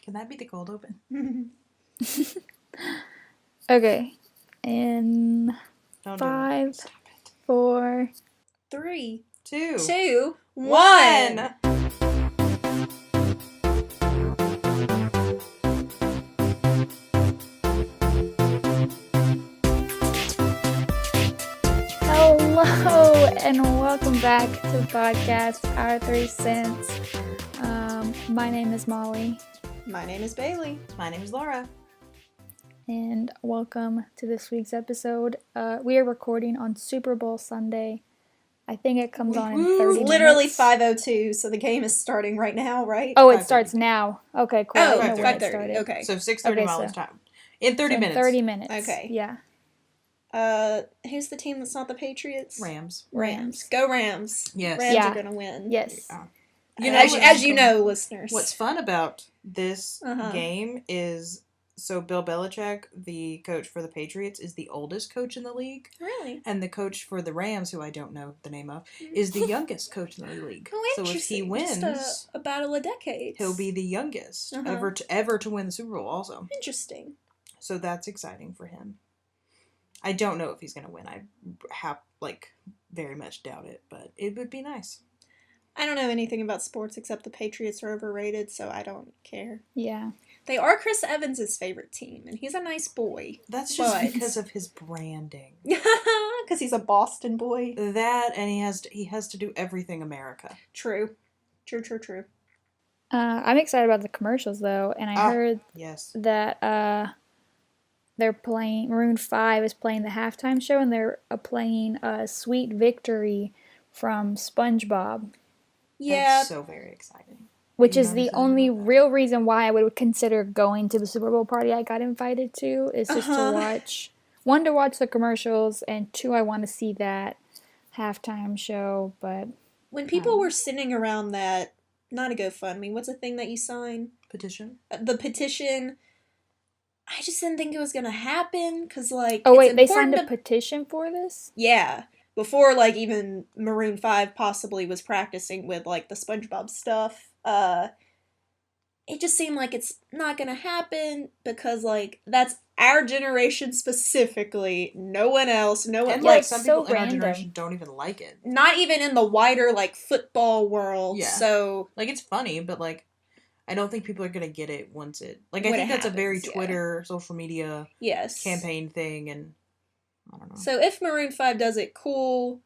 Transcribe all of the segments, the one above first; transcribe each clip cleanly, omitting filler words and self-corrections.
Can that be the cold open? Okay. In Don't 5, Stop it. 4, 3, 2, 1. Hello, and welcome back to the podcast, Our 3 Cents. My name is Molly. My name is Bailey. My name is Laura. And welcome to this week's episode. We are recording on Super Bowl Sunday. I think it comes on in 30 minutes. Literally 5:02, so the game is starting right now, right? Oh, it starts now. Okay, cool. Oh, I didn't know when it 5:30. started. Okay. So 6:30 Okay, Molly's so- time. In 30 So minutes. 30 minutes. Okay. Yeah. Who's the team that's not the Patriots? Rams. Go Rams. Yes. Rams Yeah. are gonna win. Yes. You know, as you know, listeners. What's fun about this Uh-huh. game is, so Bill Belichick, the coach for the Patriots, is the oldest coach in the league. Really? And the coach for the Rams, who I don't know the name of, is the youngest coach in the league. Oh, so if he interesting. wins, Just a battle of decades. he'll be the youngest Uh-huh. ever to win the Super Bowl also. Interesting. So that's exciting for him. I don't know if he's going to win. I very much doubt it, but it would be nice. I don't know anything about sports except the Patriots are overrated, so I don't care. Yeah. They are Chris Evans' favorite team, and he's a nice boy. That's just But- because of his branding. Because he's a Boston boy. That, and he has to do everything America. True. I'm excited about the commercials, though, and I heard Yes. that they're playing, Maroon 5 is playing the halftime show, and they're playing Sweet Victory from SpongeBob, Yeah. That's so very exciting. which You is know the anything only about that? real reason why I would consider going to the Super Bowl party I got invited to, is just Uh-huh. to watch, one, to watch the commercials, and two, I want to see that halftime show, but When people were sitting around that, not a GoFundMe, what's the thing that you sign? Petition? The petition. I just didn't think it was gonna happen, because, like, oh it's wait, they signed important a petition for this? Yeah. Before, like, even Maroon 5 possibly was practicing with, like, the SpongeBob stuff, it just seemed like it's not gonna happen, because, like, that's our generation specifically, no one else, no one, And Yeah, like it's some so people in our random. generation don't even like it. not even in the wider, like, football world, Yeah. so... Like, it's funny, but like, I don't think people are gonna get it once it. Like, I When think it that's a very happens, yeah. Twitter, social media Yes. campaign thing, and I don't know. So if Maroon 5 does it, cool.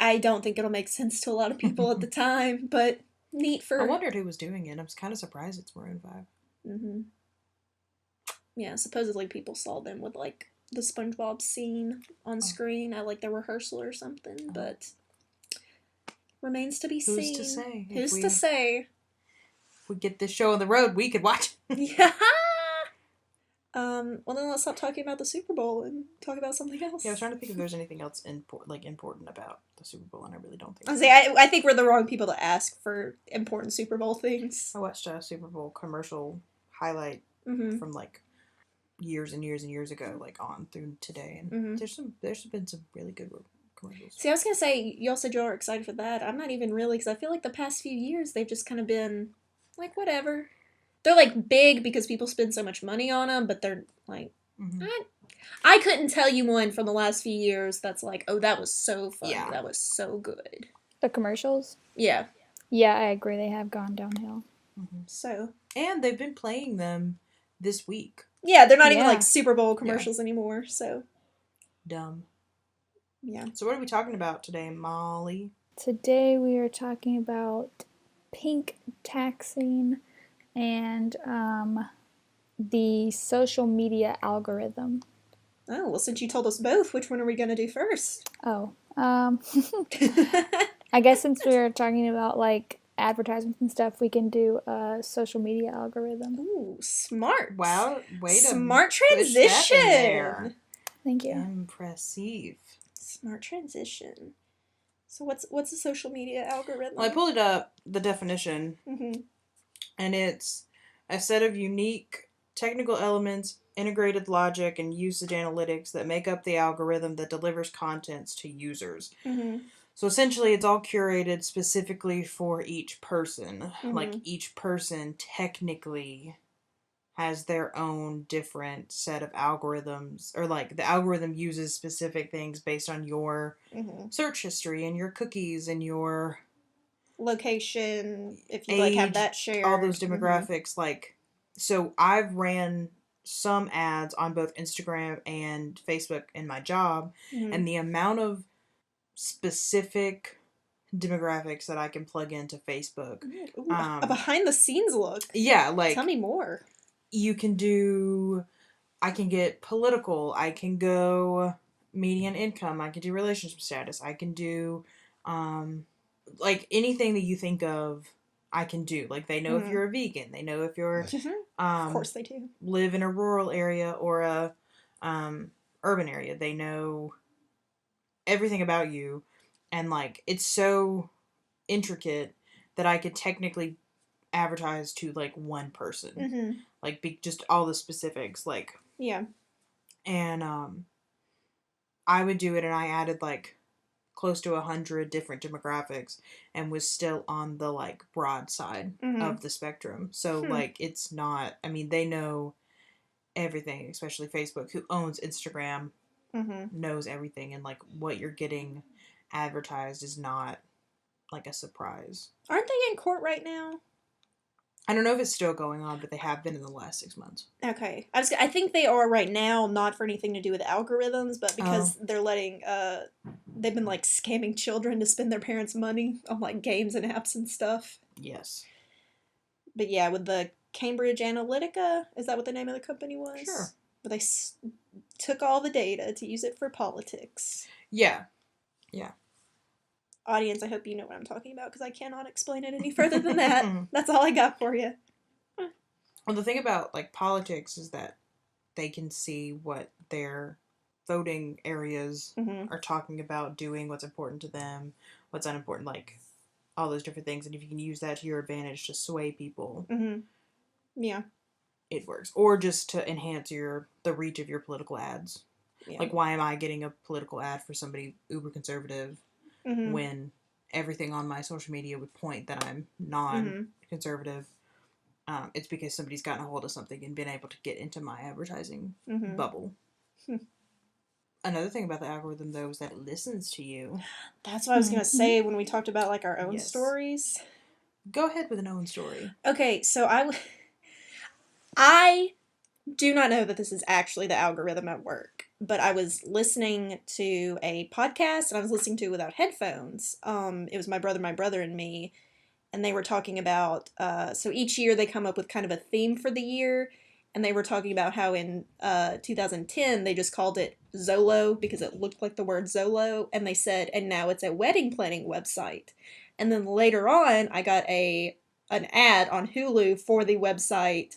I don't think it'll make sense to a lot of people at the time, but neat for... I wondered who was doing it. I was kind of surprised it's Maroon 5. Mm-hmm. Yeah, supposedly people saw them with, like, the SpongeBob scene on screen at, like, the rehearsal or something, but remains to be Who's seen. to say? Who's If to say? we get this show on the road, we could watch it. Yeah. Well, then let's stop talking about the Super Bowl and talk about something else. Yeah, I was trying to think if there's anything else important about the Super Bowl, and I really don't think I so. say I think we're the wrong people to ask for important Super Bowl things. I watched a Super Bowl commercial highlight Mm-hmm. from like years and years and years ago, like on through today, and Mhm. there's been some really good commercials. See, I was gonna say, y'all said y'all are excited for that. I'm not even really, because I feel like the past few years they've just kind of been like, whatever. They're like big because people spend so much money on them, but they're like, Mhm. I couldn't tell you one from the last few years that's like, oh, that was so funny. Yeah. That was so good. The commercials? Yeah. Yeah, I agree, they have gone downhill. So. And they've been playing them this week. Yeah, they're not even Yeah. like Super Bowl commercials anymore, so. Dumb. Yeah. So what are we talking about today, Molly? Today we are talking about pink taxing and the social media algorithm. Oh, well, since you told us both, which one are we going to do first? Oh, I guess since we were talking about like advertisements and stuff, we can do a social media algorithm. Ooh, smart. Wow, way to Smart push that in transition. there. Thank you. Impressive. Smart transition. So what's a social media algorithm? Well, I pulled it up, the definition, Mm-hmm. and it's a set of unique technical elements, integrated logic, and usage analytics that make up the algorithm that delivers contents to users. Mm-hmm. So essentially, it's all curated specifically for each person. Mm-hmm. Like, each person technically has their own different set of algorithms, or like the algorithm uses specific things based on your search history and your cookies and your location, if you like have age, that shared, all those demographics. Like, so I've ran some ads on both Instagram and Facebook in my job, and the amount of specific demographics that I can plug into Facebook. Ooh, a behind the scenes look. Yeah, like, tell me more. You can do, I can get political, I can go median income, I can do relationship status, I can do like anything that you think of, I can do. Like, they know if you're a vegan, they know if you're of course they do, live in a rural area or a urban area. They know everything about you, and like, it's so intricate that I could technically advertise to like one person, like just all the specifics, like, yeah. And I would do it, and I added like close to 100 different demographics, and was still on the like broad side of the spectrum. So like, it's not, I mean, they know everything, especially Facebook, who owns Instagram, knows everything, and like, what you're getting advertised is not like a surprise. Aren't they in court right now? I don't know if it's still going on, but they have been in the last 6 months. Okay. I think they are right now, not for anything to do with algorithms, but because they're letting, they've been like scamming children to spend their parents' money on like games and apps and stuff. Yes. But yeah, with the Cambridge Analytica, is that what the name of the company was? Sure. But they took all the data to use it for politics. Yeah. Yeah. Audience, I hope you know what I'm talking about, because I cannot explain it any further than that. That's all I got for you. Well, the thing about like politics is that they can see what their voting areas are talking about, doing, what's important to them, what's unimportant, like all those different things. And if you can use that to your advantage to sway people, yeah, it works. Or just to enhance the reach of your political ads. Yeah. Like, why am I getting a political ad for somebody uber conservative when everything on my social media would point that I'm non-conservative? It's because somebody's gotten a hold of something and been able to get into my advertising bubble. Another thing about the algorithm, though, is that it listens to you. That's what I was going to say when we talked about like our own stories. Go ahead with an own story. Okay, so I do not know that this is actually the algorithm at work, but I was listening to a podcast, and I was listening to it without headphones. It was my brother, and me, and they were talking about, so each year they come up with kind of a theme for the year, and they were talking about how in 2010 they just called it Zolo because it looked like the word Zolo, and they said, and now it's a wedding planning website. And then later on, I got an ad on Hulu for the website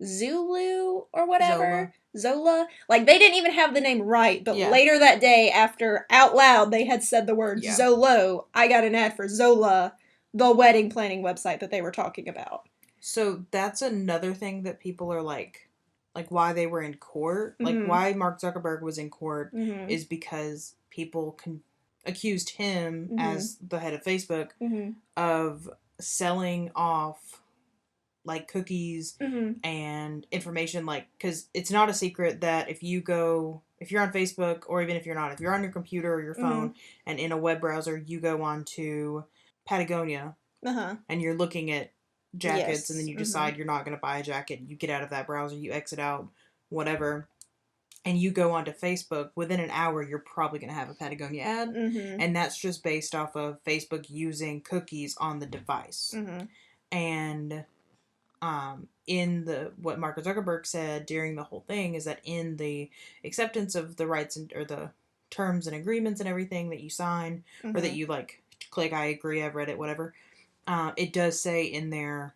Zulu or whatever. Zola. Like, they didn't even have the name right, but later that day, after out loud they had said the word Zolo, I got an ad for Zola, the wedding planning website that they were talking about. So that's another thing that people are like why they were in court, like why Mark Zuckerberg was in court is because people accused him as the head of Facebook of selling off like cookies and information, like, because it's not a secret that if you're on Facebook, or even if you're on your computer or your phone and in a web browser, you go on to Patagonia and you're looking at jackets, and then you decide you're not going to buy a jacket, you get out of that browser, you exit out, whatever, and you go onto Facebook, within an hour you're probably going to have a Patagonia ad, and that's just based off of Facebook using cookies on the device. And in what Mark Zuckerberg said during the whole thing is that in the acceptance of the rights or the terms and agreements and everything that you sign, or that you like click I agree, I've read it, whatever, it does say in there,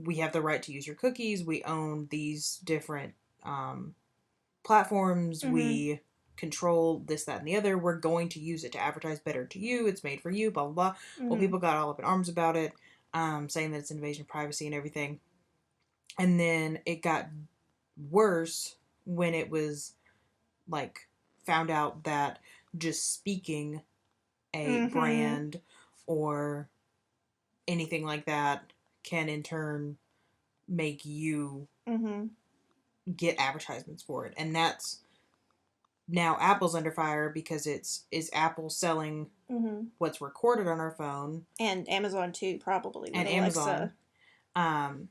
we have the right to use your cookies, we own these different platforms, we control this, that, and the other, we're going to use it to advertise better to you, it's made for you, blah, blah, blah. Well, people got all up in arms about it, saying that it's invasion of privacy and everything. And then it got worse when it was like found out that just speaking a brand or anything like that can in turn make you get advertisements for it. And that's now Apple's under fire because is Apple selling what's recorded on our phone, and Amazon too, probably, with and Alexa. Amazon,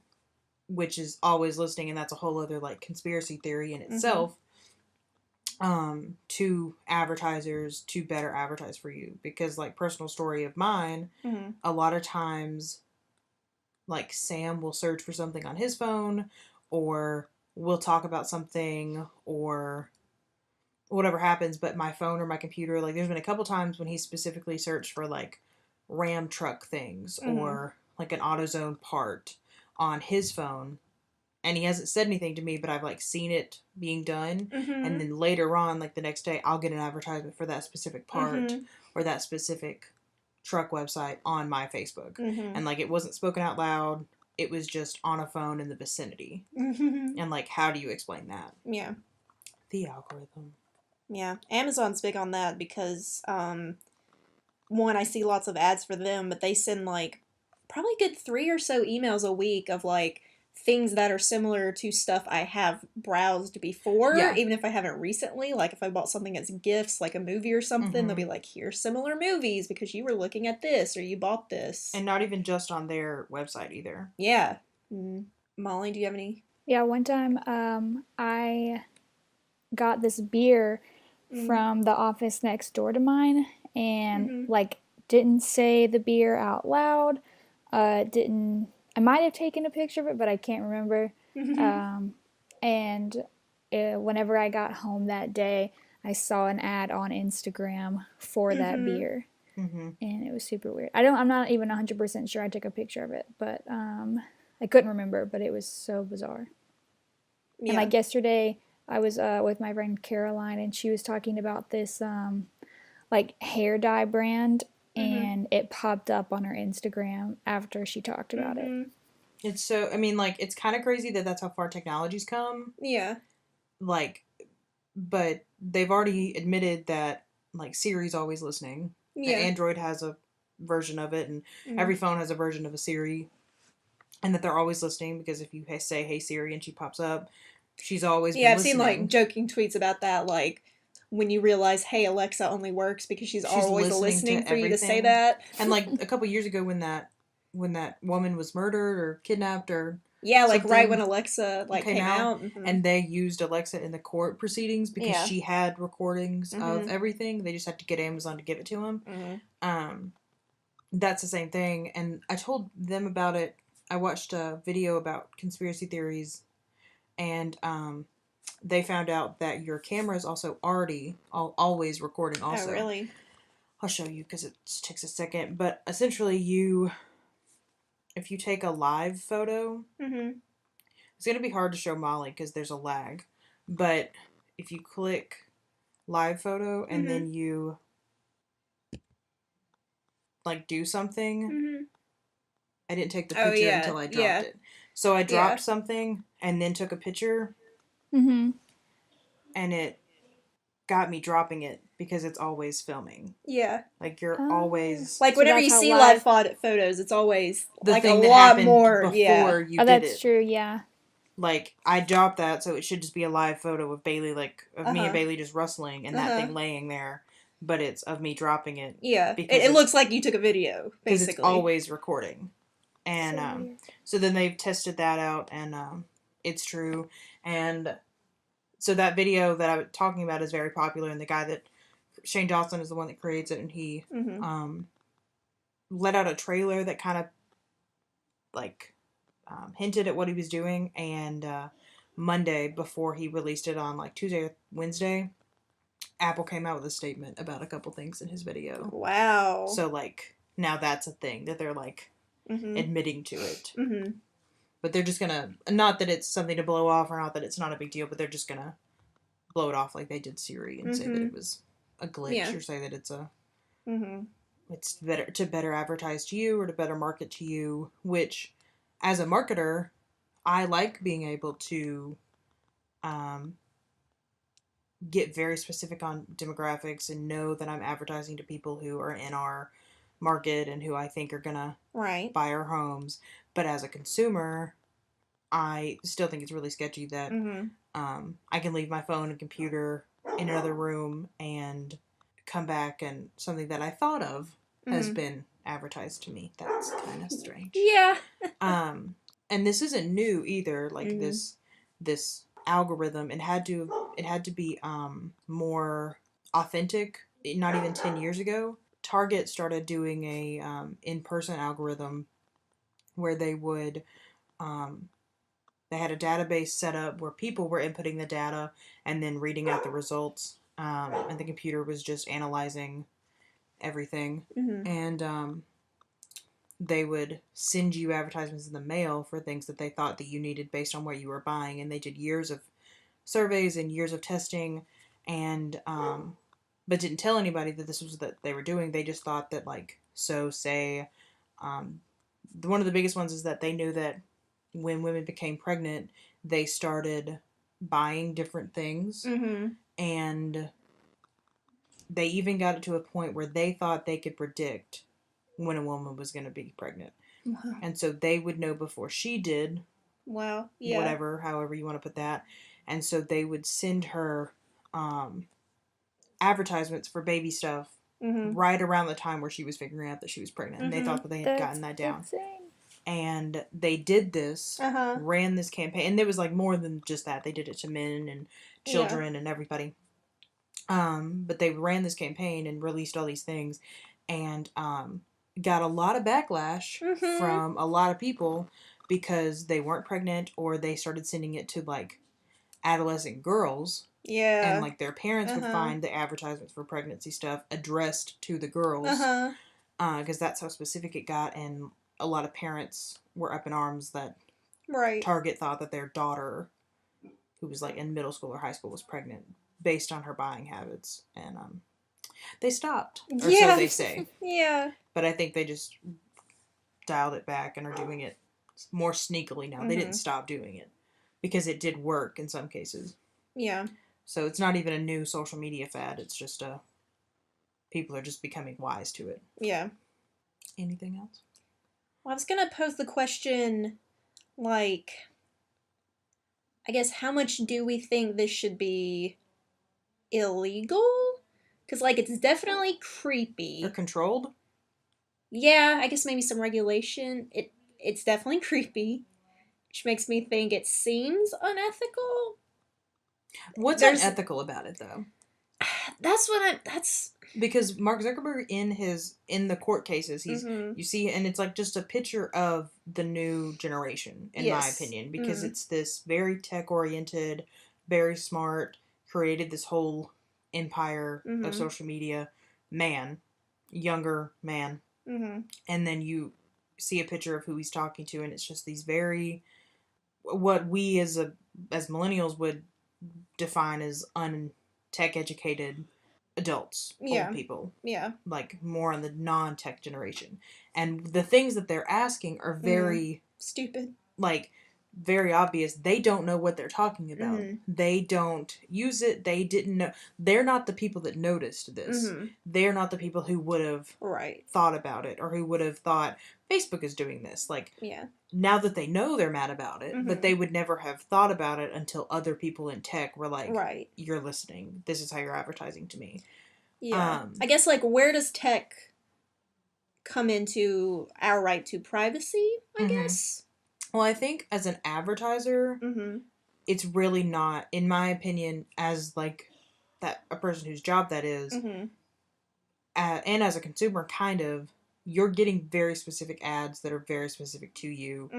which is always listening, and that's a whole other like conspiracy theory in itself. To advertisers to better advertise for you, because like personal story of mine, a lot of times like Sam will search for something on his phone, or we'll talk about something, or whatever happens, but my phone or my computer, like there's been a couple times when he specifically searched for like Ram truck things or like an AutoZone part on his phone, and he hasn't said anything to me, but I've like seen it being done, and then later on, like the next day, I'll get an advertisement for that specific part or that specific truck website on my Facebook, and like it wasn't spoken out loud, it was just on a phone in the vicinity, and like how do you explain that? Yeah, the algorithm. Yeah, Amazon's big on that because one, I see lots of ads for them, but they send like probably a good 3 or so emails a week of like things that are similar to stuff I have browsed before, even if I haven't recently. Like if I bought something as gifts, like a movie or something, they'll be like, here's similar movies because you were looking at this or you bought this. And not even just on their website either. Yeah. Molly, do you have any? Yeah, one time I got this beer from the office next door to mine, and like didn't say the beer out loud. I might have taken a picture of it, but I can't remember. And whenever I got home that day, I saw an ad on Instagram for that beer, and it was super weird. I'm not even 100% sure I took a picture of it, but I couldn't remember. But it was so bizarre. Yeah. And like yesterday, I was with my friend Caroline, and she was talking about this like hair dye brand, and it popped up on her Instagram after she talked about it. It's so, I mean, like, it's kind of crazy that that's how far technology's come. Yeah. Like, but they've already admitted that, like, Siri's always listening. Yeah. Android has a version of it, and every phone has a version of a Siri. And that they're always listening, because if you say, hey, Siri, and she pops up, she's always been listening. Yeah, I've seen, like, joking tweets about that, like, when you realize, hey, Alexa only works because she's always listening for you to say that. And, like, a couple years ago when that woman was murdered or kidnapped or like right when Alexa like came out. And they used Alexa in the court proceedings because she had recordings of everything. They just had to get Amazon to give it to them. That's the same thing. And I told them about it. I watched a video about conspiracy theories, and they found out that your camera is also always recording also. Oh, really? I'll show you because it takes a second. But essentially, if you take a live photo, it's going to be hard to show Molly because there's a lag. But if you click live photo and then you like do something, I didn't take the picture until I dropped it. So I dropped something and then took a picture, and it got me dropping it because it's always filming. Yeah. Like you're always... Like whenever you see live photos, it's always the like thing a that lot happened more before you did it. That's true, yeah. Like I dropped that, so it should just be a live photo of Bailey, like of me and Bailey just rustling and that thing laying there. But it's of me dropping it. Yeah. It looks like you took a video, basically. Because it's always recording. And so then they've tested that out, and it's true. And so that video that I was talking about is very popular, and the guy that Shane Dawson is the one that creates it, and he let out a trailer that kind of like hinted at what he was doing. And Monday, before he released it on like Tuesday or Wednesday, Apple came out with a statement about a couple things in his video. Wow. So like now that's a thing that they're like admitting to it. But they're just gonna, not that it's something to blow off, or not that it's not a big deal, but they're just gonna blow it off like they did Siri and say that it was a glitch, or say that it's it's better to better advertise to you or to better market to you, which as a marketer, I like being able to get very specific on demographics and know that I'm advertising to people who are in our market and who I think are gonna buy our homes. But as a consumer, I still think it's really sketchy that I can leave my phone and computer in another room and come back and something that I thought of has been advertised to me. That's kind of strange. Yeah. And this isn't new either. Like this algorithm, it had to be more authentic. Not even 10 years ago, Target started doing a in-person algorithm where they would they had a database set up where people were inputting the data and then reading out the results, and the computer was just analyzing everything. And they would send you advertisements in the mail for things that they thought that you needed based on what you were buying. And they did years of surveys and years of testing, and but didn't tell anybody that this was what they were doing. They just thought that, like, so say one of the biggest ones is that they knew that when women became pregnant, they started buying different things, and they even got it to a point where they thought they could predict when a woman was going to be pregnant. Wow. And so they would know before she did. Wow. Yeah. Whatever, however you want to put that. And so they would send her advertisements for baby stuff right around the time where she was figuring out that she was pregnant. And they thought that they had gotten that down. Insane. And they did this, ran this campaign. And there was like more than just that. They did it to men and children and everybody. But they ran this campaign and released all these things. And got a lot of backlash from a lot of people because they weren't pregnant, or they started sending it to like adolescent girls. Yeah. And like their parents would find the advertisements for pregnancy stuff addressed to the girls. Because that's how specific it got. And a lot of parents were up in arms that Target thought that their daughter, who was like in middle school or high school, was pregnant based on her buying habits. And they stopped. Or so they say. Yeah. But I think they just dialed it back and are doing it more sneakily now. They didn't stop doing it because it did work in some cases. Yeah. So it's not even a new social media fad. It's just people are just becoming wise to it. Yeah. Anything else? Well, I was going to pose the question, like, I guess, how much do we think this should be illegal? Because, like, it's definitely creepy. Or controlled? Yeah, I guess maybe some regulation. It's definitely creepy, which makes me think it seems unethical. What's unethical about it, though? That's because Mark Zuckerberg in the court cases, you see, and it's like just a picture of the new generation, in my opinion, because it's this very tech oriented, very smart, created this whole empire of social media younger man. And then you see a picture of who he's talking to, and it's just these very, what we as millennials would define as untech educated adults, old people. Yeah. Like more on the non-tech generation. And the things that they're asking are very stupid. Like very obvious. They don't know what they're talking about. They don't use it. They didn't know. They're not the people that noticed this. They're not the people who would have thought about it, or who would have thought Facebook is doing this. Like, now that they know, they're mad about it, but they would never have thought about it until other people in tech were like, you're listening. This is how you're advertising to me. Yeah. I guess, like, where does tech come into our right to privacy, I guess? Well, I think as an advertiser, it's really not, in my opinion, as like that a person whose job that is, and as a consumer, kind of, you're getting very specific ads that are very specific to you,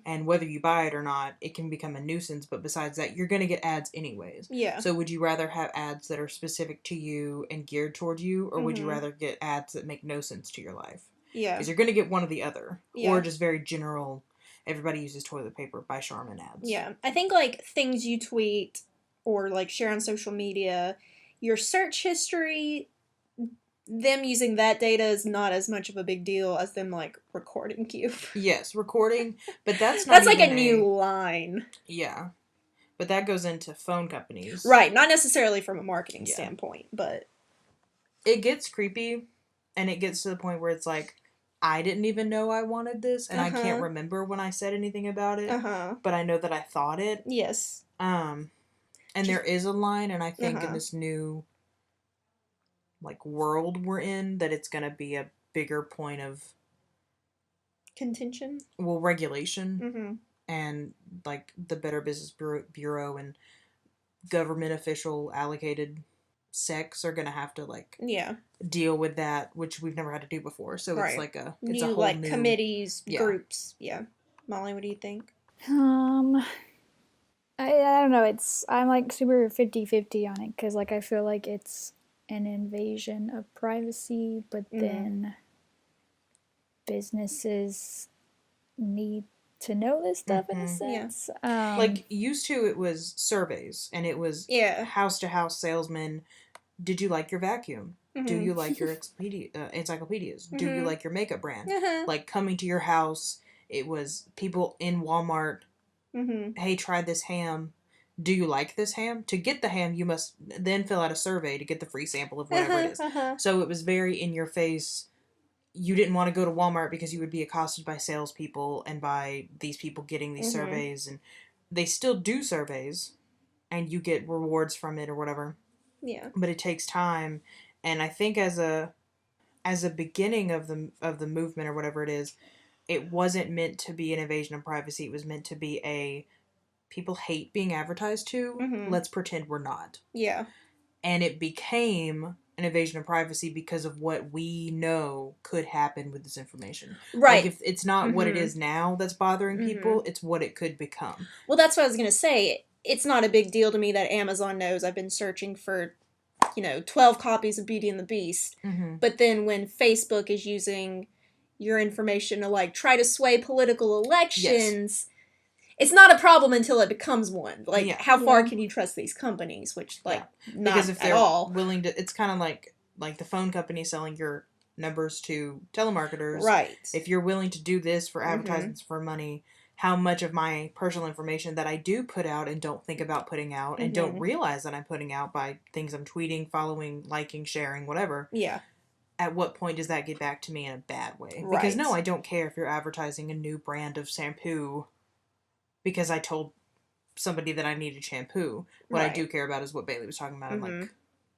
and whether you buy it or not, it can become a nuisance. But besides that, you're going to get ads anyways. Yeah. So would you rather have ads that are specific to you and geared toward you, or would you rather get ads that make no sense to your life? Yeah. Because you're going to get one or the other, or just very general. Everybody uses toilet paper by Charmin ads. Yeah. I think, like, things you tweet or, like, share on social media, your search history, them using that data is not as much of a big deal as them, like, recording you. Yes, recording, but that's not that's like a new line. Yeah. But that goes into phone companies. Right, not necessarily from a marketing standpoint, but... It gets creepy, and it gets to the point where it's like, I didn't even know I wanted this, and I can't remember when I said anything about it, but I know that I thought it. Yes. And there is a line, and I think in this new, like, world we're in, that it's going to be a bigger point of... Contention? Well, regulation. And, like, the Better Business Bureau and government official allocated sex are going to have to, like, deal with that, which we've never had to do before. So it's like it's a whole like, new... committees, groups. Yeah. Molly, what do you think? I don't know. I'm, like, super 50-50 on it, because, like, I feel like it's an invasion of privacy, but then businesses need to know this stuff in a sense. Like, used to, it was surveys, and it was house-to-house salesmen. Did you like your vacuum? Do you like your encyclopedias? Do you like your makeup brand? Like, coming to your house, it was people in Walmart. Hey, try this ham. Do you like this ham? To get the ham, you must then fill out a survey to get the free sample of whatever it is. So it was very in your face. You didn't want to go to Walmart because you would be accosted by salespeople and by these people getting these surveys. And they still do surveys, and you get rewards from it or whatever. Yeah. But it takes time. And I think as a beginning of the movement or whatever it is, it wasn't meant to be an invasion of privacy. It was meant to be a... People hate being advertised to. Let's pretend we're not. Yeah. And it became an invasion of privacy because of what we know could happen with this information. Right. Like, if it's not what it is now that's bothering people, it's what it could become. Well, that's what I was going to say. It's not a big deal to me that Amazon knows I've been searching for, 12 copies of Beauty and the Beast. But then when Facebook is using your information to, like, try to sway political elections... It's not a problem until it becomes one. Like, how far can you trust these companies? Which, like, not because if they're at all. willing to... It's kind of like the phone company selling your numbers to telemarketers. Right. If you're willing to do this for advertisements for money, how much of my personal information that I do put out and don't think about putting out and don't realize that I'm putting out by things I'm tweeting, following, liking, sharing, whatever. Yeah. At what point does that get back to me in a bad way? Right. Because, no, I don't care if you're advertising a new brand of shampoo... because I told somebody that I needed shampoo. What I do care about is what Bailey was talking about, like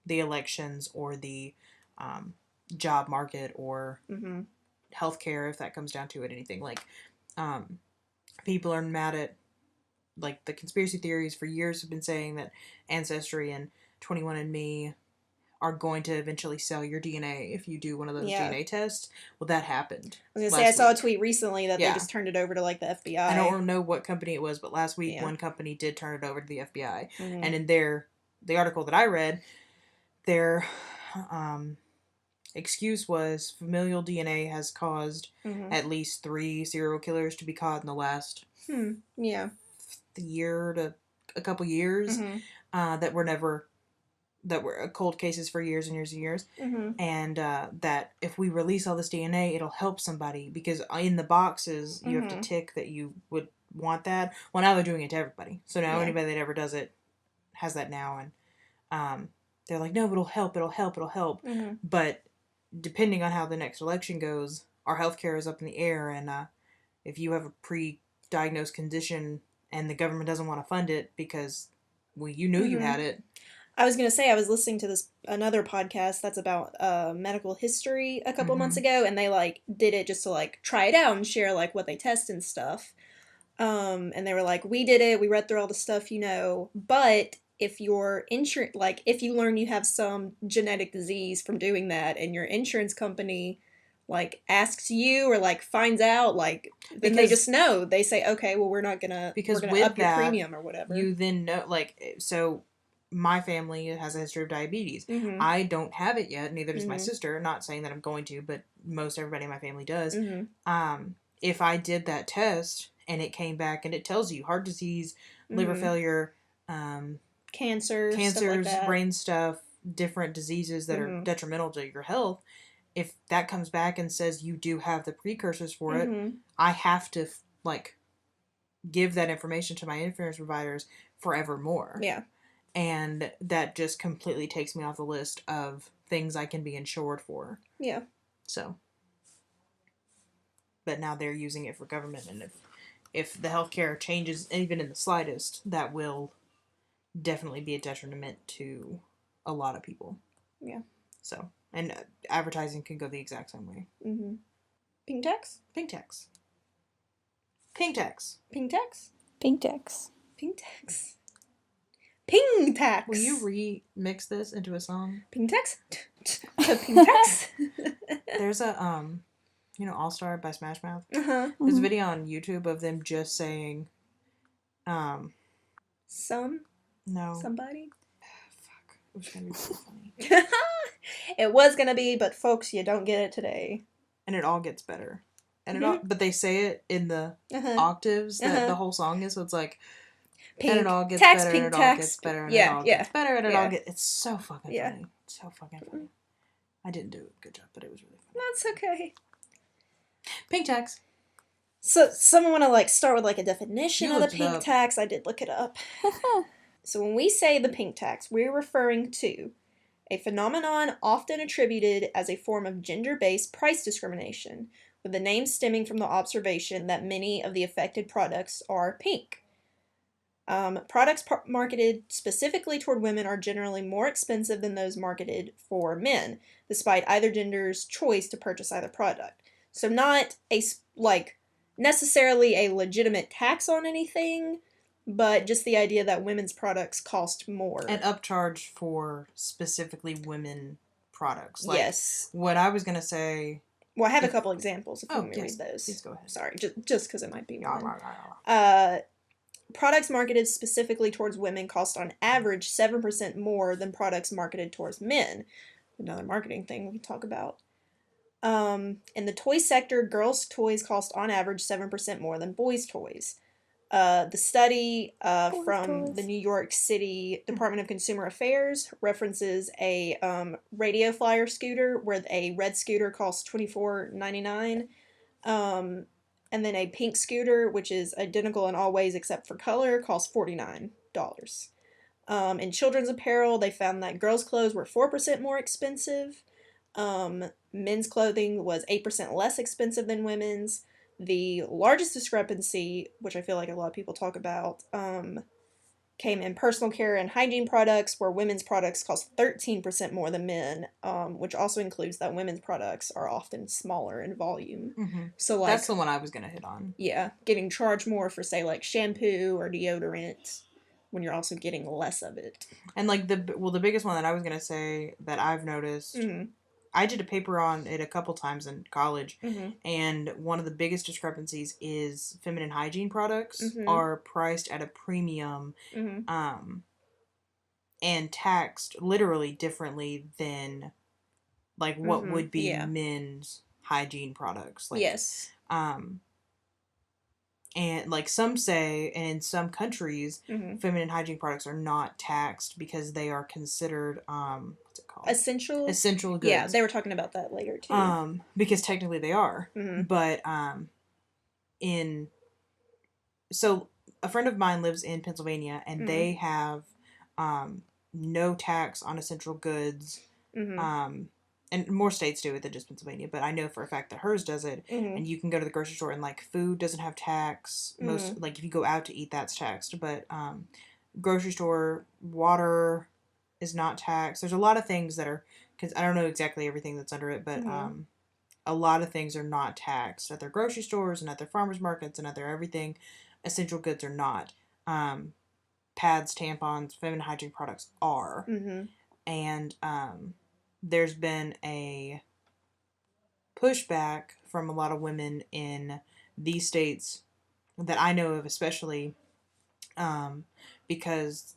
the elections or the job market or healthcare, if that comes down to it, anything. Like, people are mad at, like, the conspiracy theories for years have been saying that Ancestry and 21andMe are going to eventually sell your DNA if you do one of those DNA tests. Well, that happened. I was going to say, I saw a tweet recently that they just turned it over to, like, the FBI. I don't know what company it was, but last week one company did turn it over to the FBI. And in the article that I read, their excuse was familial DNA has caused at least 3 serial killers to be caught in the last year to a couple years that were cold cases for years and years and years. And that if we release all this DNA, it'll help somebody. Because in the boxes, you have to tick that you would want that. Well, now they're doing it to everybody. So now anybody that ever does it has that now. And they're like, no, it'll help. But depending on how the next election goes, our healthcare is up in the air. And if you have a pre-diagnosed condition and the government doesn't want to fund it because, well, you knew you had it. I was going to say, I was listening to another podcast that's about medical history a couple months ago, and they, like, did it just to, like, try it out and share, like, what they test and stuff. And they were like, we did it, we read through all the stuff, but if your insurance, like, if you learn you have some genetic disease from doing that, and your insurance company, like, asks you or, like, finds out, like, then they just know. They say, okay, well, we're going to up your premium or whatever. You then know, like, so... My family has a history of diabetes. I don't have it yet, neither does my sister. Not saying that I'm going to, but most everybody in my family does. If I did that test and it came back and it tells you heart disease, liver failure, cancers, cancers, like brain stuff, different diseases that are detrimental to your health, if that comes back and says you do have the precursors for it, I have to, like, give that information to my insurance providers forevermore. Yeah. And that just completely takes me off the list of things I can be insured for. Yeah. So. But now they're using it for government, and if the healthcare changes even in the slightest, that will definitely be a detriment to a lot of people. Yeah. So, and advertising can go the exact same way. Mm-hmm. Pink tax? Pink tax. Pink tax. Pink tax? Pink tax. Pink tax. Ping tax. Will you remix this into a song? Ping tax? Ping tax? There's a All Star by Smash Mouth. Uh-huh. There's a video on YouTube of them just saying, somebody? Fuck. It was gonna be so funny. It was gonna be, but folks, you don't get it today. And it all gets better. And but they say it in the octaves that the whole song is, so it's like, Pink and it all gets tax, better, pink and it all tax. gets better, and Yeah, it all gets better, and it all gets... It's so fucking funny. So fucking funny. I didn't do a good job, but it was really funny. That's okay. Pink tax. So, someone want to, like, start with, like, a definition of the pink tax? I did look it up. So, when we say the pink tax, we're referring to a phenomenon often attributed as a form of gender-based price discrimination, with the name stemming from the observation that many of the affected products are pink. Products marketed specifically toward women are generally more expensive than those marketed for men, despite either gender's choice to purchase either product. So not necessarily a legitimate tax on anything, but just the idea that women's products cost more. An upcharge for specifically women products. Like, yes. What I was going to say... Well, I have a couple examples if you want me to read those. Please go ahead. Sorry, just because it might be one. Products marketed specifically towards women cost on average 7% more than products marketed towards men. Another marketing thing we can talk about. In the toy sector, girls' toys cost on average 7% more than boys' toys. The study from the New York City Department of Consumer Affairs references a radio flyer scooter where a red scooter costs $24.99. And then a pink scooter, which is identical in all ways except for color, costs $49. In children's apparel, they found that girls' clothes were 4% more expensive. Men's clothing was 8% less expensive than women's. The largest discrepancy, which I feel like a lot of people talk about, came in personal care and hygiene products, where women's products cost 13% more than men, which also includes that women's products are often smaller in volume. Mm-hmm. So that's the one I was going to hit on. Yeah, getting charged more for, say, like shampoo or deodorant when you're also getting less of it. And like the biggest one that I was going to say that I've noticed, I did a paper on it a couple times in college, and one of the biggest discrepancies is feminine hygiene products are priced at a premium and taxed literally differently than like what would be men's hygiene products. Like, yes. And like some say, and in some countries, feminine hygiene products are not taxed because they are considered what's it called? Essential goods. Yeah, they were talking about that later too. Because technically they are. But so a friend of mine lives in Pennsylvania, and they have no tax on essential goods. And more states do it than just Pennsylvania, but I know for a fact that hers does it. And you can go to the grocery store and like food doesn't have tax. Most like if you go out to eat, that's taxed. But grocery store water is not taxed. There's a lot of things that are, because I don't know exactly everything that's under it, but a lot of things are not taxed at their grocery stores and at their farmers markets and at their everything. Essential goods are not. Pads, tampons, feminine hygiene products are. And there's been a pushback from a lot of women in these states that I know of, especially because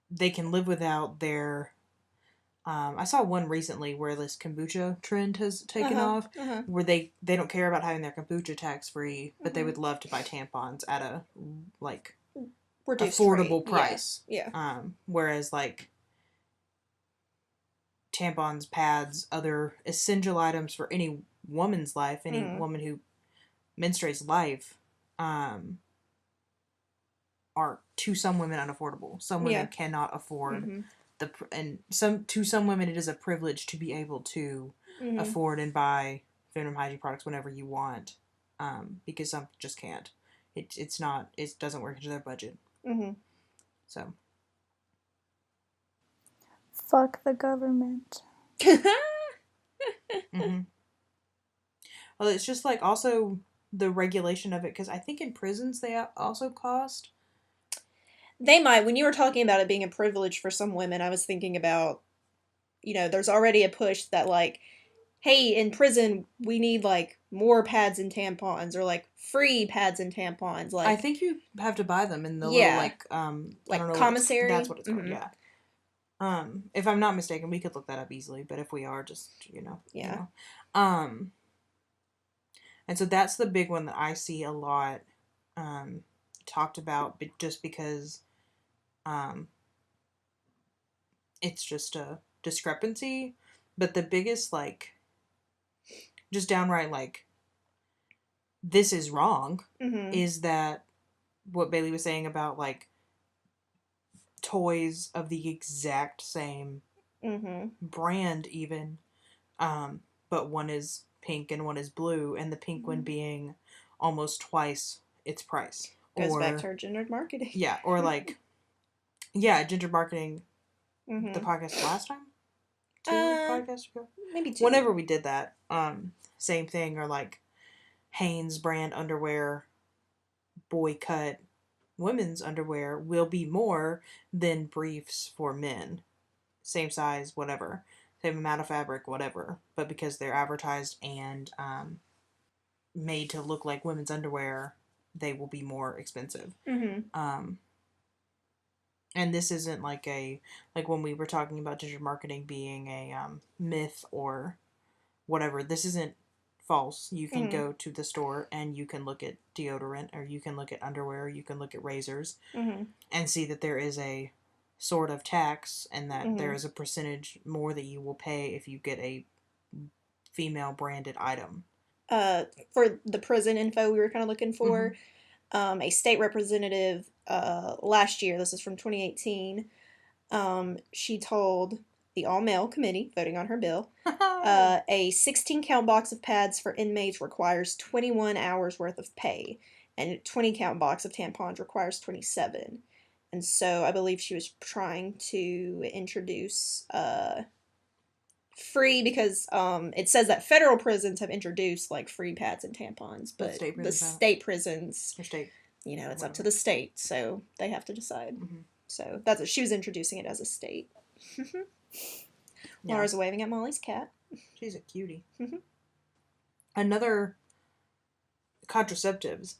they can live without their I saw one recently where this kombucha trend has taken off, where they don't care about having their kombucha tax free, but they would love to buy tampons at a like reduced affordable rate. price. Yeah. Whereas like tampons, pads, other essential items for any woman's life, any woman who menstruates life, are to some women unaffordable. Some women cannot afford to some women it is a privilege to be able to afford and buy feminine hygiene products whenever you want, because some just can't. It doesn't work into their budget. So fuck the government. Well, it's just like also the regulation of it, because I think in prisons they also cost. They might. When you were talking about it being a privilege for some women, I was thinking about, there's already a push that, like, hey, in prison, we need, like, more pads and tampons, or, like, free pads and tampons. Like, I think you have to buy them in the little, like, I don't know. Commissary? That's what it's called, yeah. If I'm not mistaken, we could look that up easily, but if we are, just, Yeah. And so that's the big one that I see a lot talked about, but just because it's just a discrepancy. But the biggest, like, just downright, like, this is wrong, is that what Bailey was saying about, like, toys of the exact same brand even, but one is pink and one is blue, and the pink one being almost twice its price. Goes back to our gendered marketing. Yeah, or like, gendered marketing, the podcast last time? 2 podcasts ago? Maybe 2. Whenever we did that, same thing, or like Hanes brand underwear, boy cut women's underwear will be more than briefs for men. Same size, whatever. Same amount of fabric, whatever. But because they're advertised and made to look like women's underwear, they will be more expensive. And this isn't like when we were talking about digital marketing being a myth or whatever. This isn't false. You can go to the store and you can look at deodorant, or you can look at underwear, or you can look at razors, and see that there is a sort of tax, and that there is a percentage more that you will pay if you get a female branded item. For the prison info we were kind of looking for, a state representative last year, this is from 2018, she told the all-male committee voting on her bill, a 16-count box of pads for inmates requires 21 hours worth of pay, and a 20-count box of tampons requires 27. And so I believe she was trying to introduce free, because it says that federal prisons have introduced like free pads and tampons, but the state prisons, it's up to the state, so they have to decide. So that's what she was introducing it as a state. Laura's waving at Molly's cat. She's a cutie. Another, contraceptives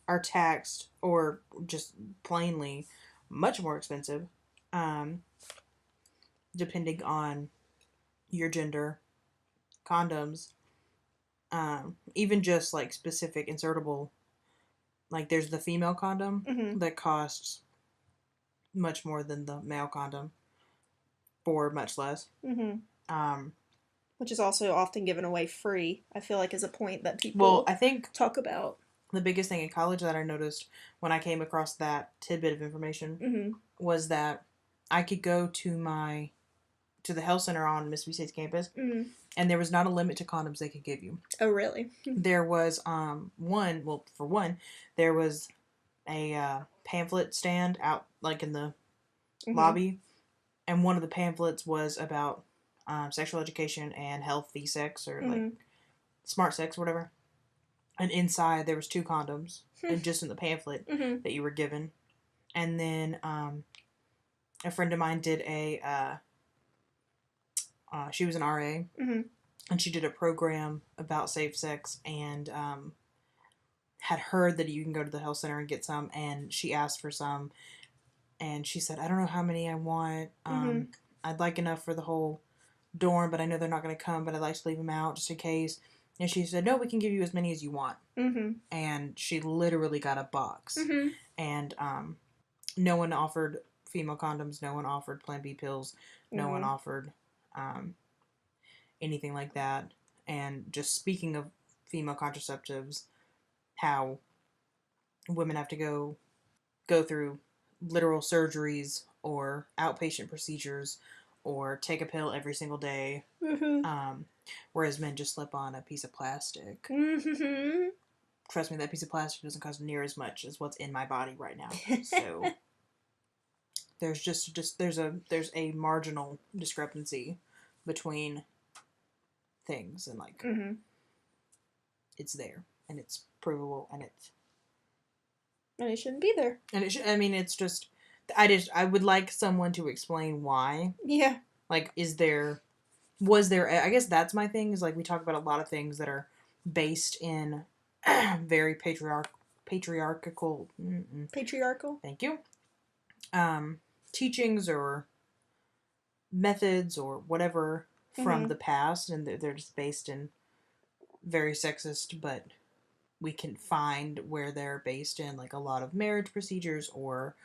are taxed, or just plainly much more expensive, depending on your gender. Condoms, even just like specific insertable, like there's the female condom that costs much more than the male condom for much less. Which is also often given away free, I feel like, is a point that people I think talk about. The biggest thing in college that I noticed when I came across that tidbit of information was that I could go to the health center on Mississippi State's campus, and there was not a limit to condoms they could give you. Oh, really? There was there was a pamphlet stand out like in the lobby, and one of the pamphlets was about sexual education and healthy sex, or like smart sex, or whatever. And inside there was 2 condoms, and just in the pamphlet that you were given. And then a friend of mine did she was an RA, and she did a program about safe sex, and had heard that you can go to the health center and get some, and she asked for some, and she said, I don't know how many I want. I'd like enough for the whole dorm, but I know they're not going to come, but I'd like to leave them out just in case. And she said, no, we can give you as many as you want. And she literally got a box. And no one offered female condoms. No one offered Plan B pills. No one offered anything like that. And just speaking of female contraceptives, how women have to go through literal surgeries or outpatient procedures or take a pill every single day. Mm-hmm. Whereas men just slip on a piece of plastic. Mm-hmm. Trust me, that piece of plastic doesn't cost near as much as what's in my body right now. So there's there's a marginal discrepancy between things, and like Mm-hmm. it's there and it's provable and it shouldn't be there. and it I mean, it's just I would like someone to explain why. Yeah. Like, was there, I guess that's my thing, is like we talk about a lot of things that are based in very patriarchal. Patriarchal. Thank you. Teachings or methods or whatever from the past, and they're just based in very sexist, but we can find where they're based in like a lot of marriage procedures or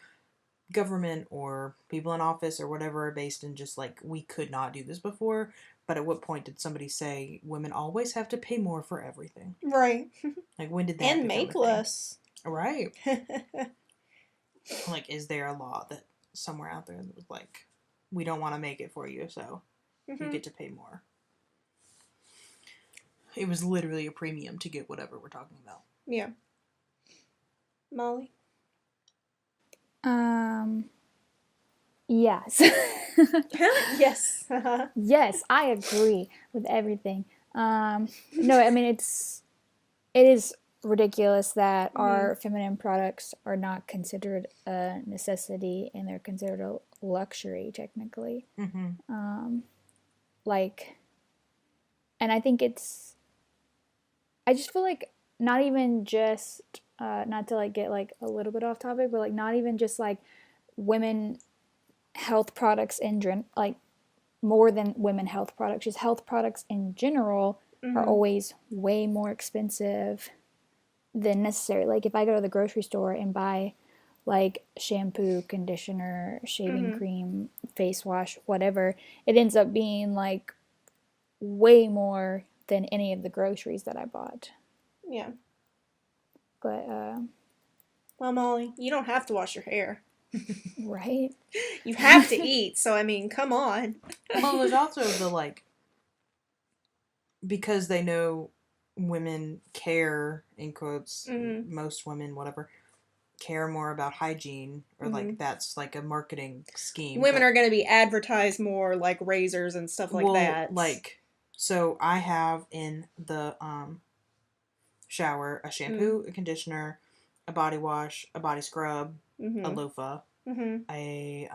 government or people in office or whatever are based in just like, we could not do this before. But at what point did somebody say women always have to pay more for everything? Right. Like, when did that and become make a thing? less? Right. Like, is there a law that somewhere out there that was like, we don't want to make it for you, so you get to pay more? It was literally a premium to get whatever we're talking about. Yeah. Molly? Yes. Yes. Yes, I agree with everything. No, I mean, it is ridiculous that our feminine products are not considered a necessity and they're considered a luxury, technically. Like, and I think I just feel like not even just, not to like get like a little bit off topic, but like not even just like women health products like more than women health products, just health products in general are always way more expensive than necessary. Like if I go to the grocery store and buy like shampoo, conditioner, shaving cream, face wash, whatever, it ends up being like way more than any of the groceries that I bought. Yeah. But well, Molly, you don't have to wash your hair. Right? You have to eat, so I mean, come on. Well, there's also the like, because they know women care, in quotes, most women, whatever, care more about hygiene, or like that's like a marketing scheme. Women are going to be advertised more like razors and stuff like that. Like, so I have in the shower a shampoo, a conditioner, a body wash, a body scrub, a loofah, a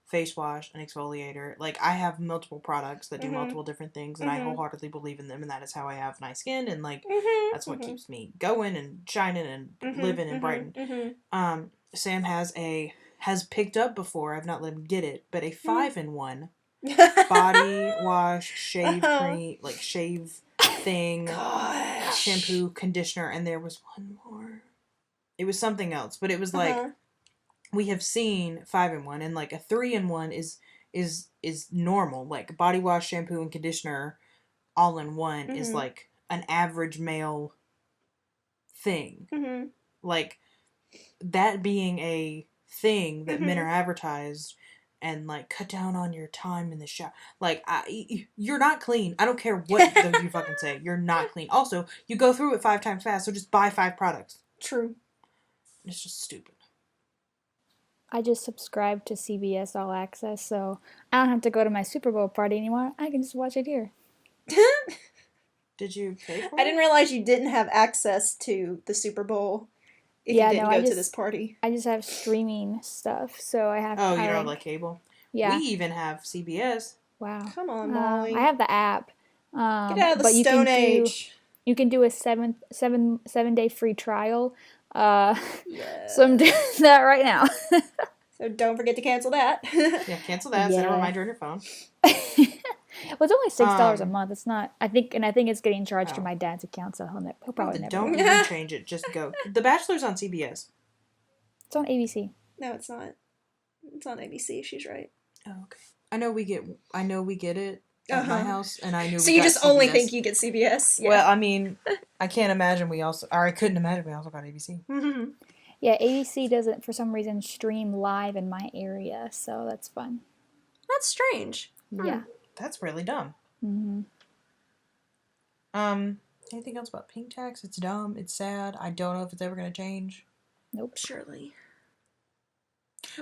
face wash, an exfoliator. Like, I have multiple products that do multiple different things, and I wholeheartedly believe in them, and that is how I have nice skin, and like that's what keeps me going and shining and living and brighten. Sam has picked up before, I've not let him get it, but a 5-in-1 body wash, shave cream, like shave thing, shampoo, conditioner, and there was one more. It was something else, but it was like, we have seen 5-in-1, and like a 3-in-1 is normal. Like body wash, shampoo, and conditioner all in one is like an average male thing. Like, that being a thing that men are advertised, and like, cut down on your time in the shower. Like, you're not clean. I don't care what you fucking say. You're not clean. Also, you go through it 5 times fast, so just buy 5 products. True. It's just stupid. I just subscribed to CBS All Access, so I don't have to go to my Super Bowl party anymore. I can just watch it here. Did you pay for it? I didn't realize you didn't have access to the Super Bowl if you didn't go to this party. I just have streaming stuff, so I have. Oh, you don't have like cable? Yeah. We even have CBS. Wow. Come on, Molly. I have the app. Get out of the Stone Age. You can do a 7-day free trial. So I'm doing that right now. So don't forget to cancel that. Yeah, cancel that. Set a reminder on your phone. Well, it's only $6 a month. It's not. I think it's getting charged to my dad's account, so he'll probably never. Don't even change it. Just go. The Bachelor's on CBS. It's on ABC. No, it's not. It's on ABC. She's right. Oh, okay. I know we get it. at my house, and I knew. So you just only think you get CBS? Yeah. Well, I mean, I can't imagine I couldn't imagine we also got ABC. Mm-hmm. Yeah, ABC doesn't for some reason stream live in my area, so that's fun. That's strange. Yeah. That's really dumb. Mm-hmm. Anything else about pink tax? It's dumb. It's sad. I don't know if it's ever going to change. Nope. Surely.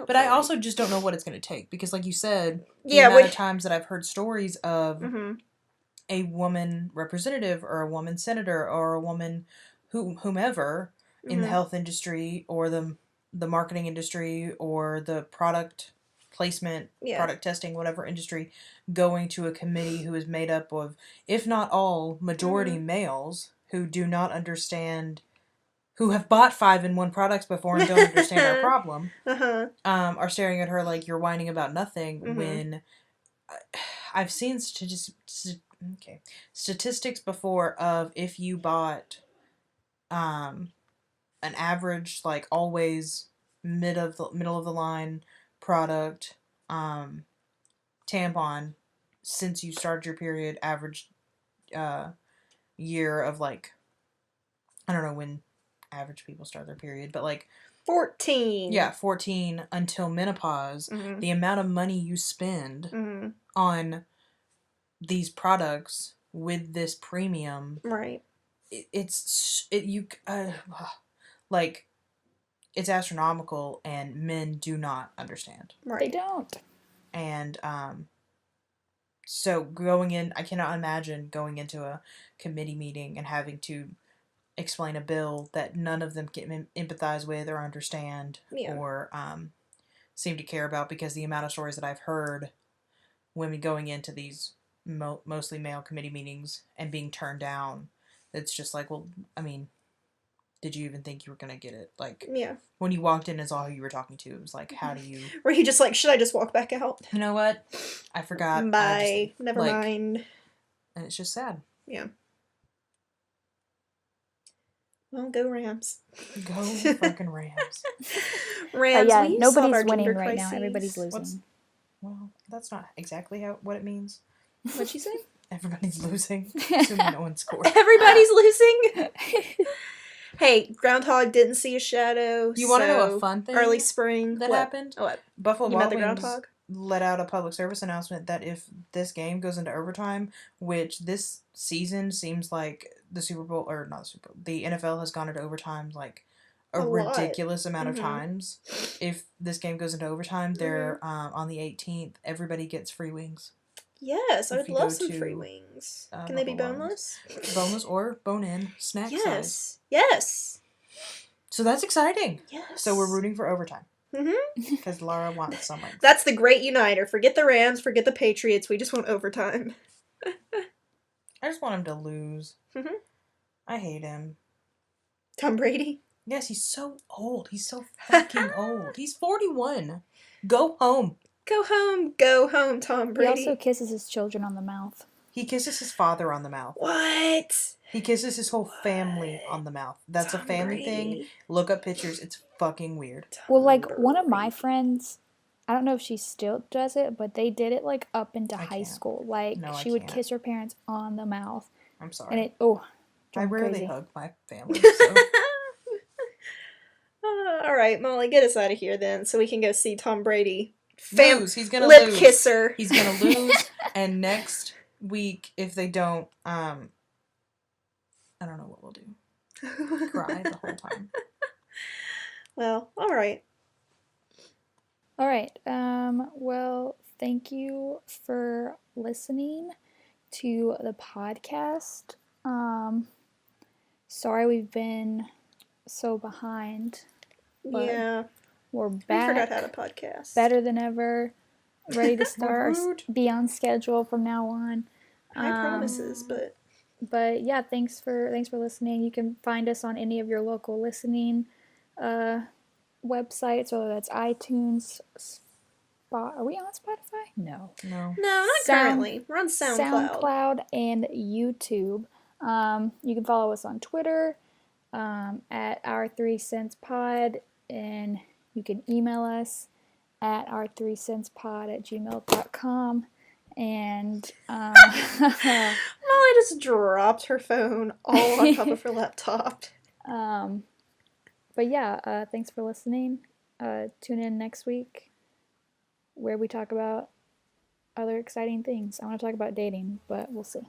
But I also just don't know what it's going to take because, like you said, the amount of times that I've heard stories of a woman representative or a woman senator or a woman whomever in the health industry or the marketing industry or the product placement, product testing, whatever industry, going to a committee who is made up of, if not all, majority males who do not understand, who have bought 5-in-1 products before and don't understand our problem, are staring at her like you're whining about nothing when I've seen statistics before of if you bought an average, like always middle of the line product tampon since you started your period, average year of like, I don't know when average people start their period, but like 14. Yeah, 14 until menopause. The amount of money you spend on these products with this premium, right? It's astronomical, and men do not understand. Right. They don't. And so going in, I cannot imagine going into a committee meeting and having to explain a bill that none of them can empathize with or understand or seem to care about, because the amount of stories that I've heard, women going into these mostly male committee meetings and being turned down, it's just like, well, I mean, did you even think you were going to get it? Like, when you walked in, it's all who you were talking to. It was like, how do you... Were you just like, should I just walk back out? You know what? I forgot. Bye. Never mind. And it's just sad. Yeah. Well, go Rams. Go fucking Rams. Rams, yeah, nobody's winning right now. Everybody's losing. Well, that's not exactly what it means. What'd you say? Everybody's losing. Assuming no one scored. Everybody's losing? Hey, Groundhog didn't see a shadow. You want to know a fun thing? Early spring. That happened? What? Buffalo Wild Wings let out a public service announcement that if this game goes into overtime, which this season seems like the Super Bowl, or not the Super Bowl, the NFL has gone into overtime like a ridiculous amount of times. If this game goes into overtime, they're on the 18th, everybody gets free wings. Yes, I would love some free wings. Can they be boneless? Boneless or bone-in snack size. Yes. So that's exciting. Yes. So we're rooting for overtime. Because Laura wants someone. That's the great uniter. Forget the Rams, forget the Patriots. We just want overtime. I just want him to lose. I hate him. Tom Brady? Yes, he's so old. He's so fucking old. He's 41. Go home. Go home. Go home, Tom Brady. He also kisses his children on the mouth. He kisses his father on the mouth. What? He kisses his whole family on the mouth. That's Tom a family thing. Look up pictures. It's fucking weird. Well, like, one of my friends, I don't know if she still does it, but they did it, like, up into high school. Like, she would kiss her parents on the mouth. I'm sorry. And I rarely hug my family, so... all right, Molly, get us out of here then, so we can go see Tom Brady. Lose. He's gonna lip lose. Kisser. He's gonna lose, and next week, if they don't, I don't know what we'll do. Cry the whole time. Well, all right. All right. Well, thank you for listening to the podcast. Sorry we've been so behind. Yeah. We're back. We forgot how to podcast. Better than ever. Ready to start. Be on schedule from now on. High promises, but... But yeah, thanks for listening. You can find us on any of your local listening websites, whether that's iTunes, Are we on Spotify? No. No, not currently. We're on SoundCloud. SoundCloud and YouTube. You can follow us on Twitter at ourthreecentspod, and you can email us at ourthreecentspod@gmail.com. And Molly just dropped her phone all on top of her laptop. But yeah, thanks for listening. Tune in next week where we talk about other exciting things. I want to talk about dating, but we'll see.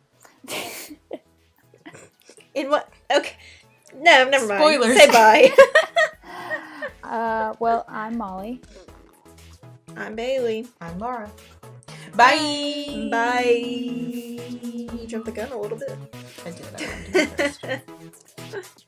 In what? Okay. No, never mind. Spoilers. Say bye. Well, I'm Molly. I'm Bailey. I'm Laura. Bye. Bye. You jumped the gun a little bit. I did. I wanted to go first.